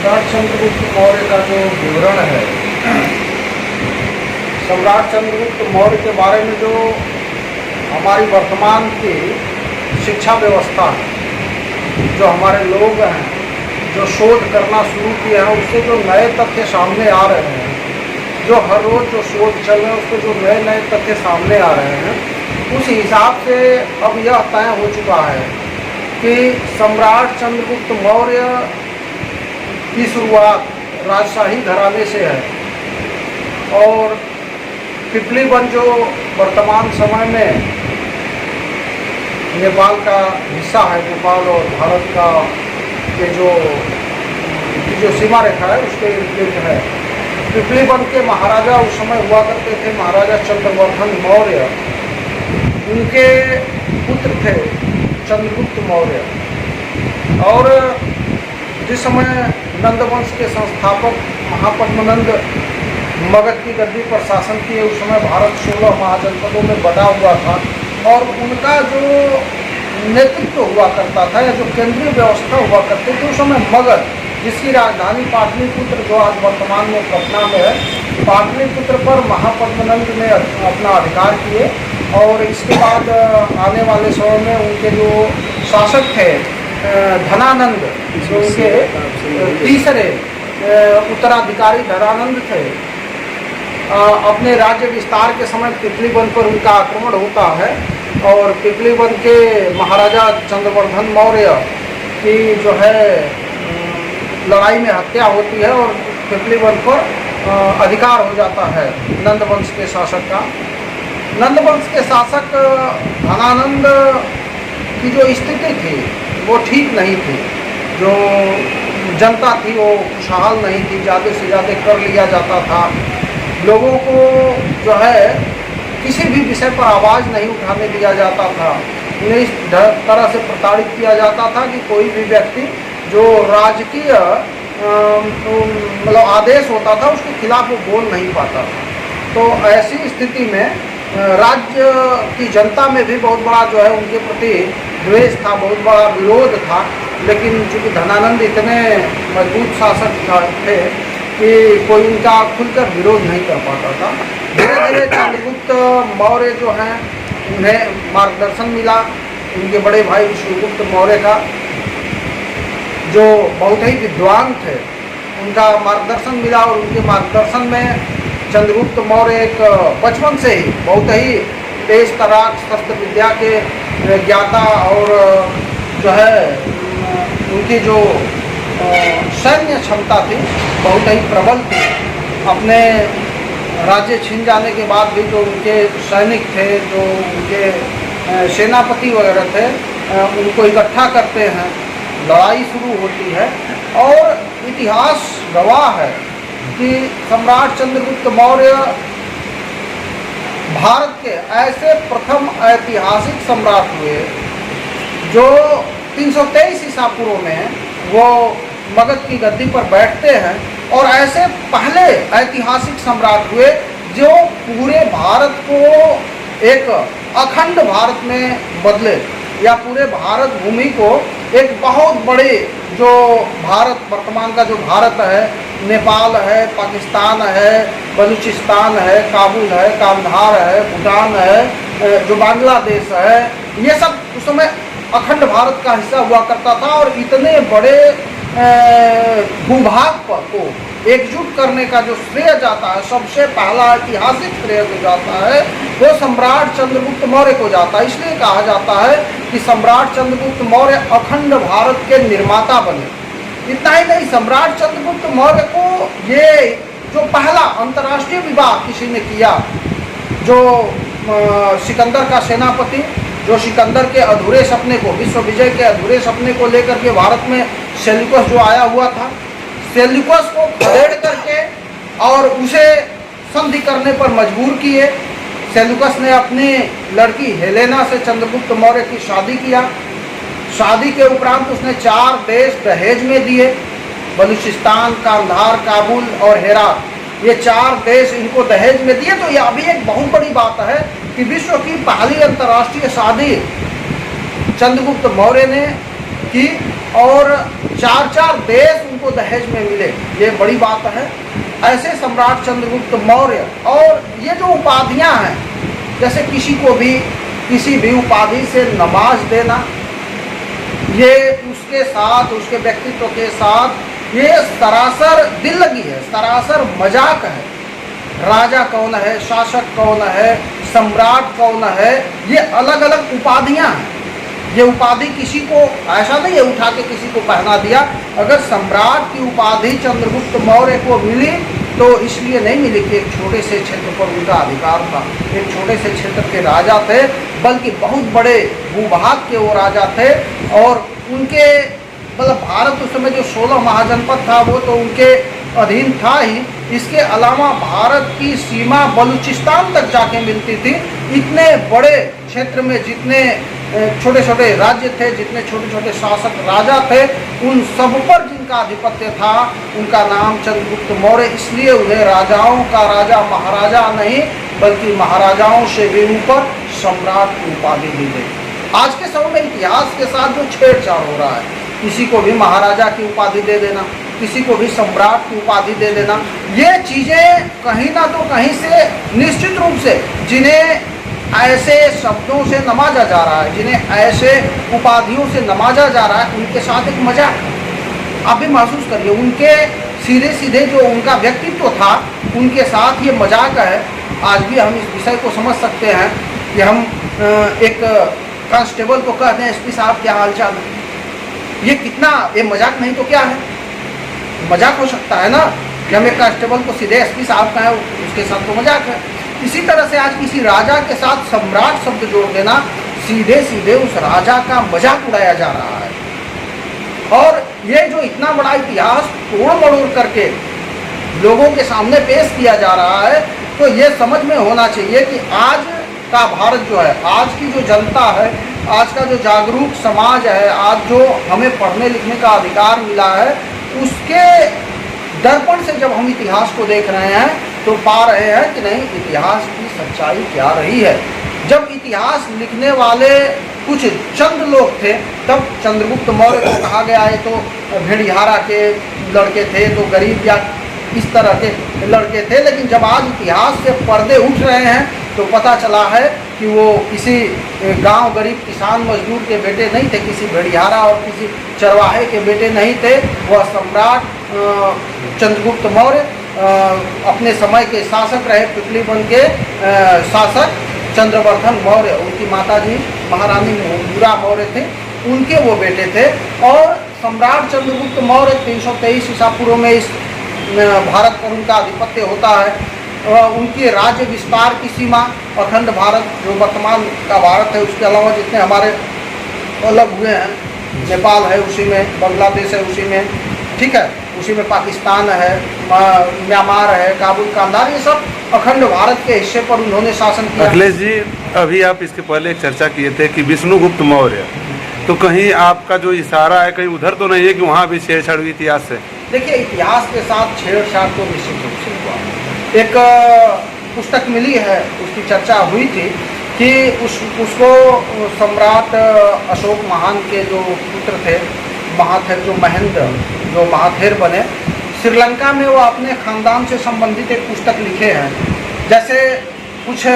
सम्राट चंद्रगुप्त मौर्य का जो विवरण है, सम्राट चंद्रगुप्त मौर्य के बारे में जो हमारी वर्तमान की शिक्षा व्यवस्था है, जो हमारे लोग हैं, जो शोध करना शुरू किए हैं, उससे जो नए तथ्य सामने आ रहे हैं, जो हर रोज़ जो शोध चल रहे हैं उसके जो नए नए तथ्य सामने आ रहे हैं, उस हिसाब से अब यह तय हो चुका है कि सम्राट चंद्रगुप्त मौर्य की शुरुआत राजशाही घराने से है और पिपलीवन जो वर्तमान समय में नेपाल का हिस्सा है, नेपाल और भारत का के जो सीमा रेखा है उसके इर्द है। पिपलीवन के महाराजा उस समय हुआ करते थे, महाराजा चंद्रवर्धन मौर्य, उनके पुत्र थे चंद्रगुप्त मौर्य। और जिस समय नंदवंश के संस्थापक महापद्मनंद मगध की गद्दी पर शासन किए, उस समय भारत 16 महाजनपदों में बटा हुआ था और उनका जो नेतृत्व हुआ करता था या जो केंद्रीय व्यवस्था हुआ करती थी, उस समय मगध, जिसकी राजधानी पाटलिपुत्र जो आज वर्तमान में पटना में है, पाटलिपुत्र पर महापद्मनंद ने अपना अधिकार किए। और इसके बाद आने वाले समय में उनके जो शासक थे धनानंद, जो उनके तीसरे उत्तराधिकारी धनानंद थे, अपने राज्य विस्तार के समय पिपलीवन पर उनका आक्रमण होता है और पिपलीवन के महाराजा चंद्रवर्धन मौर्य की जो है लड़ाई में हत्या होती है और पिपलीवन पर अधिकार हो जाता है नंदवंश के शासक का। नंदवंश के शासक धनानंद की जो स्थिति थी वो ठीक नहीं थी, जो जनता थी वो खुशहाल नहीं थी, ज़्यादा से ज़्यादा कर लिया जाता था, लोगों को जो है किसी भी विषय पर आवाज़ नहीं उठाने दिया जाता था, उन्हें इस तरह से प्रताड़ित किया जाता था कि कोई भी व्यक्ति जो राजकीय मतलब आदेश होता था उसके खिलाफ वो बोल नहीं पाता था। तो ऐसी स्थिति में राज्य की जनता में भी बहुत बड़ा जो है उनके प्रति द्वेष था, बहुत बड़ा विरोध था। लेकिन चूँकि धनानंद इतने मजबूत शासक थे कि कोई उनका खुलकर विरोध नहीं कर पाता था। धीरे धीरे चंद्रगुप्त मौर्य जो हैं उन्हें मार्गदर्शन मिला उनके बड़े भाई विष्णुगुप्त मौर्य का, जो बहुत ही विद्वान थे, उनका मार्गदर्शन मिला और उनके मार्गदर्शन में चंद्रगुप्त मौर्य एक बचपन से ही बहुत ही तेज तराक शस्त्र विद्या के ज्ञाता और जो है उनकी जो सैन्य क्षमता थी बहुत ही प्रबल थी। अपने राज्य छीन जाने के बाद भी जो उनके सैनिक थे, जो उनके सेनापति वगैरह थे, उनको इकट्ठा करते हैं, लड़ाई शुरू होती है और इतिहास गवाह है कि सम्राट चंद्रगुप्त मौर्य भारत के ऐसे प्रथम ऐतिहासिक सम्राट हुए जो 323 ईसा पूर्व में वो मगध की गद्दी पर बैठते हैं और ऐसे पहले ऐतिहासिक सम्राट हुए जो पूरे भारत को एक अखंड भारत में बदले या पूरे भारत भूमि को एक बहुत बड़े जो भारत वर्तमान का जो भारत है, नेपाल है, पाकिस्तान है, बलूचिस्तान है, काबुल है, कांधार है, भूटान है, जो बांग्लादेश है, ये सब उस समय अखंड भारत का हिस्सा हुआ करता था। और इतने बड़े भूभाग पर को एकजुट करने का जो श्रेय जाता है, सबसे पहला ऐतिहासिक श्रेय जो जाता है वो सम्राट चंद्रगुप्त मौर्य को जाता है। इसलिए कहा जाता है कि सम्राट चंद्रगुप्त मौर्य अखंड भारत के निर्माता बने। इतना ही नहीं, सम्राट चंद्रगुप्त मौर्य को ये जो पहला अंतर्राष्ट्रीय विवाह किसी ने किया, जो सिकंदर का सेनापति, जो सिकंदर के अधूरे सपने को, विश्व विजय के अधूरे सपने को लेकर के भारत में सेल्यूकस जो आया हुआ था, सेल्यूकस को खदेड़ करके और उसे संधि करने पर मजबूर किए। सेल्यूकस ने अपनी लड़की हेलेना से चंद्रगुप्त मौर्य की शादी किया। शादी के उपरांत उसने 4 देश दहेज में दिए, बलूचिस्तान, कांधार, काबुल और हेरात। ये 4 देश इनको दहेज में दिए। तो यह भी एक बहुत बड़ी बात है कि विश्व की पहली अंतर्राष्ट्रीय शादी चंद्रगुप्त मौर्य ने की और 4-4 देश उनको दहेज में मिले, ये बड़ी बात है। ऐसे सम्राट चंद्रगुप्त मौर्य, और ये जो उपाधियां हैं, जैसे किसी को भी किसी भी उपाधि से नवाज देना, ये उसके साथ, उसके व्यक्तित्व के साथ ये सरासर दिल लगी है, सरासर मजाक है। राजा कौन है, शासक कौन है, सम्राट कौन है, ये अलग अलग उपाधियां हैं। ये उपाधि किसी को ऐसा नहीं है उठा के किसी को पहना दिया। अगर सम्राट की उपाधि चंद्रगुप्त मौर्य को मिली तो इसलिए नहीं मिली कि एक छोटे से क्षेत्र पर उनका अधिकार था, एक छोटे से क्षेत्र के राजा थे, बल्कि बहुत बड़े भूभाग के वो राजा थे। और उनके मतलब भारत उस समय जो 16 महाजनपद था वो तो उनके अधीन था ही। इसके अलावा भारत की सीमा बलूचिस्तान तक जाके मिलती थी। इतने बड़े क्षेत्र में जितने छोटे छोटे राज्य थे, जितने छोटे छोटे शासक राजा थे, उन सब पर जिनका आधिपत्य था उनका नाम चंद्रगुप्त मौर्य। इसलिए उन्हें राजाओं का राजा महाराजा नहीं बल्कि महाराजाओं से भी ऊपर सम्राट की उपाधि दी गई। आज के समय में इतिहास के साथ जो छेड़छाड़ हो रहा है, किसी को भी महाराजा की उपाधि दे देना, किसी को भी सम्राट की उपाधि दे देना, ये चीज़ें कहीं ना तो कहीं से निश्चित रूप से जिन्हें ऐसे शब्दों से नवाजा जा रहा है, जिन्हें ऐसे उपाधियों से नवाजा जा रहा है, उनके साथ एक मजाक आप भी महसूस करिए। उनके सीधे सीधे जो उनका व्यक्तित्व था उनके साथ ये मजाक है। आज भी हम इस विषय को समझ सकते हैं कि हम एक कांस्टेबल को कहते हैं एसपी साहब क्या हालचाल है, ये कितना, ये मजाक नहीं तो क्या है, मजाक हो सकता है ना कि हम एक कांस्टेबल को सीधे एसपी साहब कहें, उसके साथ तो मजाक है। इसी तरह से आज किसी राजा के साथ सम्राट शब्द जोड़ देना, सीधे सीधे उस राजा का मजाक उड़ाया जा रहा है। और ये जो इतना बड़ा इतिहास तोड़ मड़ोड़ करके लोगों के सामने पेश किया जा रहा है, तो ये समझ में होना चाहिए कि आज का भारत जो है, आज की जो जनता है, आज का जो जागरूक समाज है, आज जो हमें पढ़ने लिखने का अधिकार मिला है, उसके दर्पण से जब हम इतिहास को देख रहे हैं तो पा रहे हैं कि नहीं, इतिहास की सच्चाई क्या रही है। जब इतिहास लिखने वाले कुछ चंद लोग थे तब चंद्रगुप्त मौर्य को कहा गया है तो भेड़िहारा के लड़के थे, तो गरीब या इस तरह के लड़के थे। लेकिन जब आज इतिहास से पर्दे उठ रहे हैं तो पता चला है कि वो किसी गांव गरीब किसान मजदूर के बेटे नहीं थे, किसी भेड़िहारा और किसी चरवाहे के बेटे नहीं थे। वह सम्राट चंद्रगुप्त मौर्य अपने समय के शासक रहे, पिपलीवन के शासक चंद्रवर्धन मौर्य, उनकी माताजी महारानी मोहूरा मौर्य थे, उनके वो बेटे थे। और सम्राट चंद्रगुप्त मौर्य 323 ईसा पूर्व में इस भारत पर उनका आधिपत्य होता है। उनके राज्य विस्तार की सीमा अखंड भारत जो वर्तमान का भारत है, उसके अलावा जितने हमारे अलग हुए हैं, नेपाल है उसी में, बांग्लादेश है उसी में, ठीक है, उसी में पाकिस्तान है, म्यांमार है, काबुल कांधार, ये सब अखंड भारत के हिस्से पर उन्होंने शासन किया। अखिलेश जी, अभी आप इसके पहले एक चर्चा किए थे कि विष्णुगुप्त मौर्य, तो कहीं आपका जो इशारा है कहीं उधर तो नहीं है कि वहाँ भी छेड़छाड़ हुई इतिहास से? देखिए, इतिहास के साथ छेड़छाड़ तो निश्चित रूप से हुआ। एक पुस्तक मिली है, उसकी चर्चा हुई थी कि उसको सम्राट अशोक महान के जो पुत्र थे, महाथेर, जो महेंद्र, जो महाथेर बने, श्रीलंका में वो अपने खानदान से संबंधित एक पुस्तक लिखे हैं। जैसे कुछ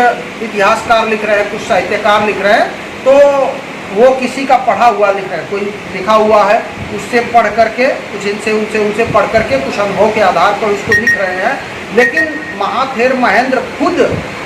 इतिहासकार लिख रहे हैं, कुछ साहित्यकार लिख रहे हैं, तो वो किसी का पढ़ा हुआ लिख रहे हैं, कोई लिखा हुआ है, उससे पढ़ करके, कुछ इनसे उनसे पढ़ करके कुछ अनुभव के आधार पर उसको लिख रहे हैं। लेकिन महाथेर महेंद्र खुद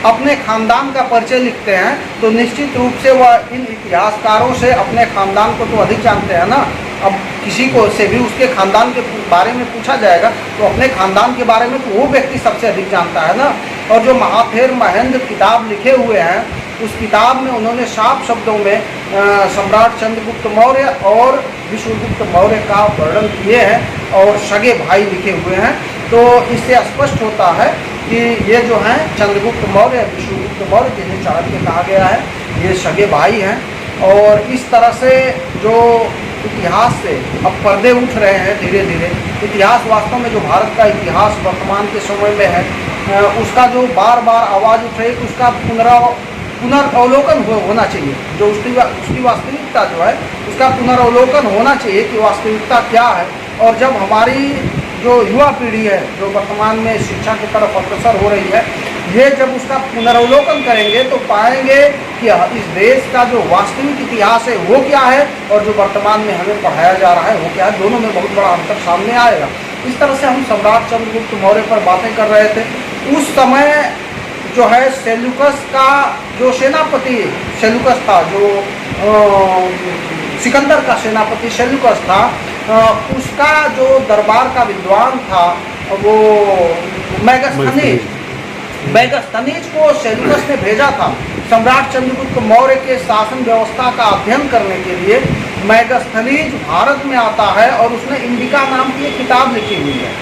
अपने खानदान का परिचय लिखते हैं, तो निश्चित रूप से वह इन इतिहासकारों से अपने खानदान को तो अधिक जानते हैं ना। अब किसी को से भी उसके खानदान के बारे में पूछा जाएगा तो अपने खानदान के बारे में तो वो व्यक्ति सबसे अधिक जानता है ना। और जो महाथेर महेंद्र किताब लिखे हुए हैं, उस किताब में उन्होंने साफ शब्दों में सम्राट चंद्रगुप्त मौर्य और विष्णुगुप्त मौर्य का वर्णन किए हैं और सगे भाई लिखे हुए हैं। तो इससे स्पष्ट होता है कि ये जो हैं चंद्रगुप्त मौर्य, विष्णुगुप्त मौर्य, जिन्हें चाणक्य कहा गया है, ये सगे भाई हैं। और इस तरह से जो इतिहास से अब पर्दे उठ रहे हैं धीरे धीरे, इतिहास वास्तव में जो भारत का इतिहास वर्तमान के समय में है, उसका जो बार बार आवाज़ उठ रही है, उसका पुनरावलोकन होना चाहिए। जो उसकी वास्तविक वास्तविकता जो है उसका पुनर्वलोकन होना चाहिए कि वास्तविकता क्या है। और जब हमारी जो युवा पीढ़ी है जो वर्तमान में शिक्षा की तरफ अग्रसर हो रही है, ये जब उसका पुनर्वलोकन करेंगे तो पाएंगे कि इस देश का जो वास्तविक इतिहास है वो क्या है और जो वर्तमान में हमें पढ़ाया जा रहा है वो क्या है, दोनों में बहुत बड़ा अंतर सामने आएगा। इस तरह से हम सम्राट चंद्रगुप्त मौर्य पर बातें कर रहे थे। उस समय जो है सेल्यूकस का जो सेनापति सेल्यूकस था, जो सिकंदर का सेनापति सेल्यूकस था, उसका जो दरबार का विद्वान था वो मैगस्थनीज को सेल्यूकस ने भेजा था सम्राट चंद्रगुप्त मौर्य के शासन व्यवस्था का अध्ययन करने के लिए। मैगस्थनीज भारत में आता है और उसने इंडिका नाम की एक किताब लिखी हुई है।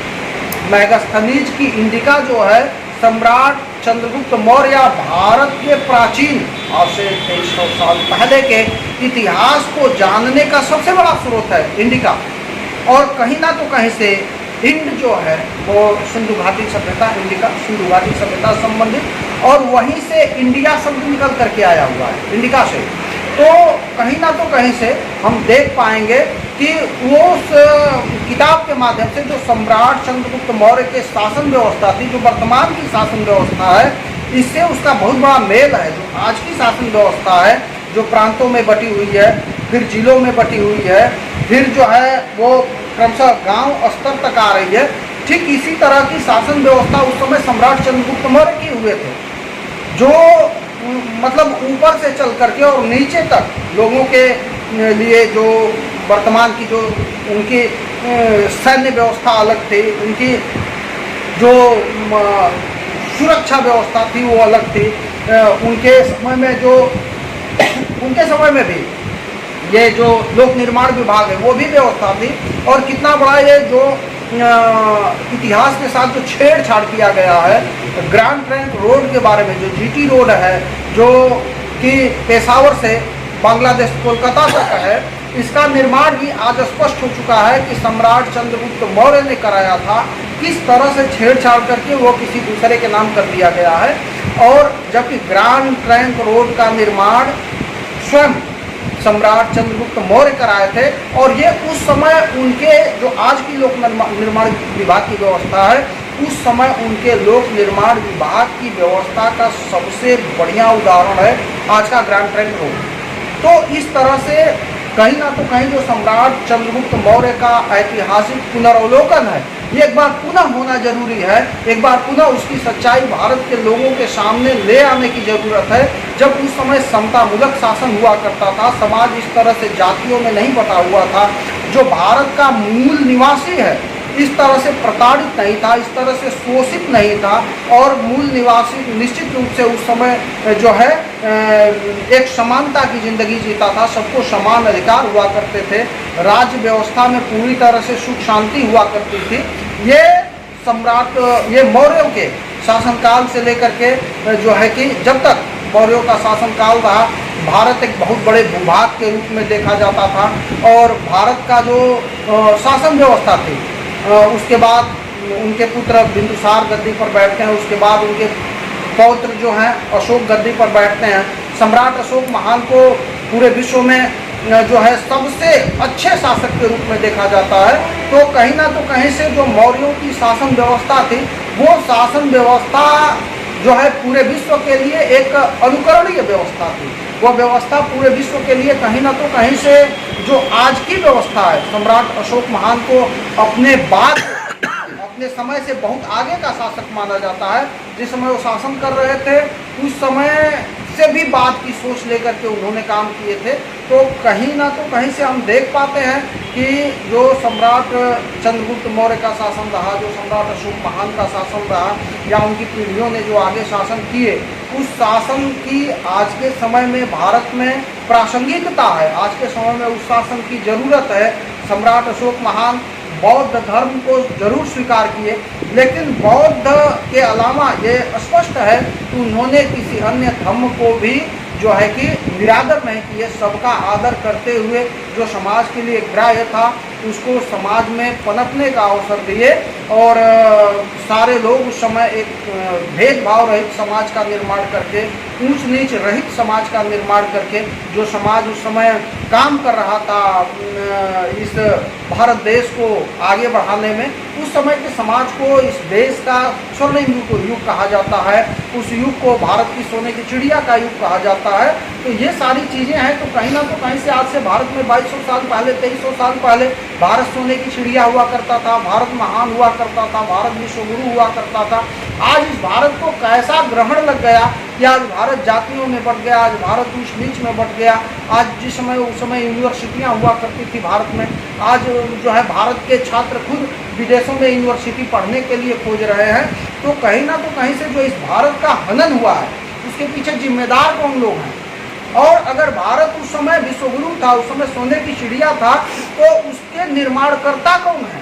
मैगस्थनीज की इंडिका जो है सम्राट चंद्रगुप्त मौर्य भारत के प्राचीन आज से 2300 साल पहले के इतिहास को जानने का सबसे बड़ा स्रोत है इंडिका। और कहीं ना तो कहीं से इंड जो है वो सिंधु घाटी सभ्यता, इंडिका सिंधु घाटी सभ्यता संबंधित, और वहीं से इंडिया शब्द निकल करके आया हुआ है इंडिका से। तो कहीं ना तो कहीं से हम देख पाएंगे कि वो उस किताब के माध्यम से जो सम्राट चंद्रगुप्त मौर्य के शासन व्यवस्था थी, जो वर्तमान की शासन व्यवस्था है, इससे उसका बहुत बड़ा मेल है। जो आज की शासन व्यवस्था है जो प्रांतों में बटी हुई है, फिर जिलों में बटी हुई है, फिर जो है वो क्रमशः गांव स्तर तक आ रही है, ठीक इसी तरह की शासन व्यवस्था उस समय सम्राट चंद्रगुप्त मौर्य के हुए थे, जो मतलब ऊपर से चल करके और नीचे तक लोगों के लिए जो वर्तमान की जो उनकी सैन्य व्यवस्था अलग थी, उनकी जो सुरक्षा व्यवस्था थी वो अलग थी। उनके समय में जो उनके समय में भी ये जो लोक निर्माण विभाग है वो भी व्यवस्था थी। और कितना बड़ा ये जो इतिहास के साथ जो छेड़छाड़ किया गया है, ग्रैंड ट्रंक रोड के बारे में, जो जीटी रोड है जो कि पेशावर से बांग्लादेश कोलकाता तक है, इसका निर्माण भी आज स्पष्ट हो चुका है कि सम्राट चंद्रगुप्त मौर्य ने कराया था। किस तरह से छेड़छाड़ करके वो किसी दूसरे के नाम कर दिया गया है। और जबकि ग्रैंड ट्रंक रोड का निर्माण स्वयं सम्राट चंद्रगुप्त मौर्य कराए थे, और ये उस समय उनके जो आज की लोक निर्माण विभाग की व्यवस्था है, उस समय उनके लोक निर्माण विभाग की व्यवस्था का सबसे बढ़िया उदाहरण है आज का ग्रैंड ट्रंक रोड। तो इस तरह से कहीं ना तो कहीं जो सम्राट चंद्रगुप्त मौर्य का ऐतिहासिक पुनर्वलोकन है, ये एक बार पुनः होना जरूरी है। एक बार पुनः उसकी सच्चाई भारत के लोगों के सामने ले आने की जरूरत है। जब उस समय समतामूलक शासन हुआ करता था, समाज इस तरह से जातियों में नहीं बटा हुआ था, जो भारत का मूल निवासी है इस तरह से प्रताड़ित नहीं था, इस तरह से शोषित नहीं था, और मूल निवासी निश्चित रूप से उस समय जो है एक समानता की जिंदगी जीता था, सबको समान अधिकार हुआ करते थे, राज्य व्यवस्था में पूरी तरह से सुख शांति हुआ करती थी। ये सम्राट ये मौर्यों के शासनकाल से लेकर के जो है कि जब तक मौर्यों का शासनकाल रहा, भारत एक बहुत बड़े भूभाग के रूप में देखा जाता था। और भारत का जो शासन व्यवस्था थी, उसके बाद उनके पुत्र बिंदुसार गद्दी पर बैठते हैं, उसके बाद उनके पौत्र जो हैं अशोक गद्दी पर बैठते हैं। सम्राट अशोक महान को पूरे विश्व में जो है सबसे अच्छे शासक के रूप में देखा जाता है। तो कहीं ना तो कहीं से जो मौर्यों की शासन व्यवस्था थी, वो शासन व्यवस्था जो है पूरे विश्व के लिए एक अनुकरणीय व्यवस्था थी। वह व्यवस्था पूरे विश्व के लिए कहीं ना तो कहीं से जो आज की व्यवस्था है, सम्राट अशोक महान को अपने बाद अपने समय से बहुत आगे का शासक माना जाता है। जिस समय वो शासन कर रहे थे उस समय से भी बाद की सोच लेकर के उन्होंने काम किए थे। तो कहीं ना तो कहीं से हम देख पाते हैं कि जो सम्राट चंद्रगुप्त मौर्य का शासन रहा, जो सम्राट अशोक महान का शासन रहा, या उनकी पीढ़ियों ने जो आगे शासन किए, उस शासन की आज के समय में भारत में प्रासंगिकता है। आज के समय में उस शासन की ज़रूरत है। सम्राट अशोक महान बौद्ध धर्म को जरूर स्वीकार किए, लेकिन बौद्ध के अलावा ये स्पष्ट है कि उन्होंने किसी अन्य धर्म को भी जो है कि निरादर नहीं किए। सबका आदर करते हुए जो समाज के लिए ग्राह्य था उसको समाज में पनपने का अवसर दिए और सारे लोग उस समय एक भेदभाव रहित समाज का निर्माण करके, ऊंच नीच रहित समाज का निर्माण करके, जो समाज उस समय काम कर रहा था इस भारत देश को आगे बढ़ाने में, उस समय के समाज को इस देश का स्वर्णिम युग कहा जाता है। उस युग को भारत की सोने की चिड़िया का युग कहा जाता है। तो ये सारी चीज़ें हैं। तो कहीं ना तो कहीं से आज से भारत में 2200 साल पहले, 2300 साल पहले भारत सोने की चिड़िया हुआ करता था, भारत महान हुआ करता था, भारत विश्वगुरु हुआ करता था। आज इस भारत को कैसा ग्रहण लग गया कि आज भारत जातियों में बट गया, आज भारत ऊंच नीच में बट गया। आज जिस समय उस समय यूनिवर्सिटियाँ हुआ करती थी भारत में, आज जो है भारत के छात्र खुद विदेशों में यूनिवर्सिटी पढ़ने के लिए खोज रहे हैं। तो कहीं ना तो कहीं से जो इस भारत का हनन हुआ है, उसके पीछे जिम्मेदार कौन लोग हैं। और अगर भारत उस समय विश्वगुरु था, उस समय सोने की चिड़िया था, तो उसके निर्माणकर्ता कौन है।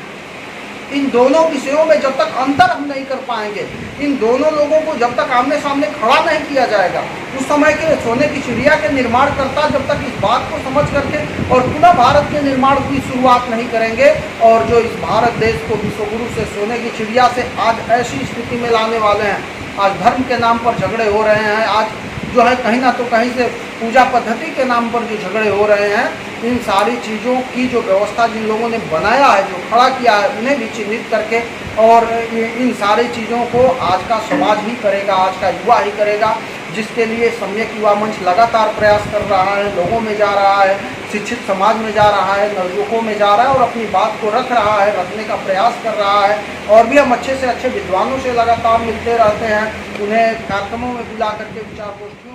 इन दोनों विषयों में जब तक अंतर हम नहीं कर पाएंगे, इन दोनों लोगों को जब तक आमने सामने खड़ा नहीं किया जाएगा, उस समय के सोने की चिड़िया के निर्माणकर्ता जब तक इस बात को समझ करके और पुनः भारत के निर्माण की शुरुआत नहीं करेंगे, और जो इस भारत देश को विश्वगुरु से, सोने की चिड़िया से आज ऐसी स्थिति में लाने वाले हैं, आज धर्म के नाम पर झगड़े हो रहे हैं, आज जो है कहीं ना तो कहीं से पूजा पद्धति के नाम पर जो झगड़े हो रहे हैं, इन सारी चीज़ों की जो व्यवस्था जिन लोगों ने बनाया है, जो खड़ा किया है, उन्हें भी चिन्हित करके और इन सारी चीज़ों को आज का समाज ही करेगा, आज का युवा ही करेगा, जिसके लिए सम्यक युवा मंच लगातार प्रयास कर रहा है, लोगों में जा रहा है, शिक्षित समाज में जा रहा है, नवयुवकों में जा रहा है और अपनी बात को रख रहा है, रखने का प्रयास कर रहा है। और भी हम अच्छे से अच्छे विद्वानों से लगातार मिलते रहते हैं, उन्हें कार्यक्रमों में बुला करके विचार गोष्ठी